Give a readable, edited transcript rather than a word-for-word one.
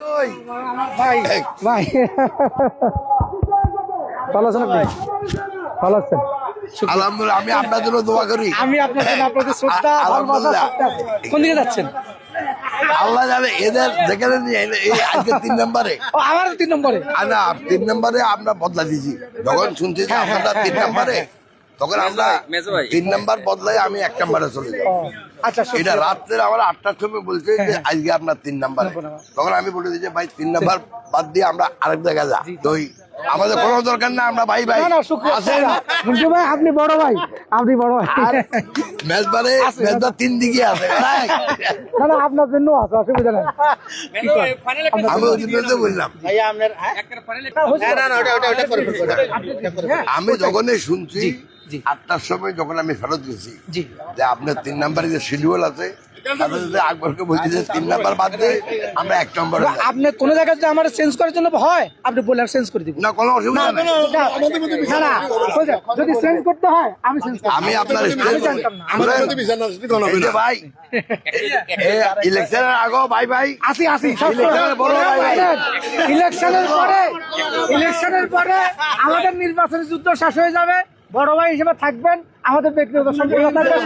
ভাই ভাই ভালো আছেন আপনি? ভালো আছেন? আলহামদুলিল্লাহ, আমি আপনার জন্য দোয়া করি। আমি আপনার জন্য আপনাদের শ্রদ্ধা ভালোবাসা সবটা আছে। কোন দিকে যাচ্ছেন? আল্লাহ জানে এদের যেখানে নিয়ে এই আজকে 3 নম্বরে ও আমার 3 নম্বরে। না 3 নম্বরে আমরা বদলা দিয়েছি। যখন শুনছি যে আপনারা 3 নম্বরে, তখন আমরা 3 নম্বর বদলাই আমি 1 নম্বরে চলে যাই। আচ্ছা এটা রাত্রে আমার 8টার সময় বলছে যে আজকে আপনার 3 নম্বরে। তখন আমি বলে দিয়েছি ভাই 3 নম্বর বাদ দিয়ে আমরা আরেক জায়গায় যা। তো আমাদের কোনো দরকার না, আমরা ভাই ভাই আছেন। ভাই আপনি বড় ভাই, আপনি বড় ভাই। মেজবারে মেজবার 3 দিকে আছে। না না আপনার জন্য আছে, অসুবিধা নাই। আমি ওই জন্য বললাম, আমি যখনই শুনছি 8টার সময় যখন আমি ফেরত গেছি যে আপনার 3 নম্বরে যে শিডিউল আছে, আকবরকে বলছি যে 3 নম্বর বাদ দিয়ে আমরা 1 নম্বরে। আপনি কোন জায়গায় যদি আমার চেঞ্জ করার জন্য হয় আপনি বললে চেঞ্জ করে দিব। না কোনো অসুবিধা নেই। না না যদি চেঞ্জ করতে হয় আমি চেঞ্জ করব। আমি আপনার ভাই ইলেকশনের আগে ভাই ভাই আসি ইলেকশনের পরে আমাদের নির্বাচনী যুদ্ধ শেষ হয়ে যাবে। বড় ভাই হিসেবে থাকবেন, আমাদের ব্যক্তিগত সম্পর্ক থাকবে।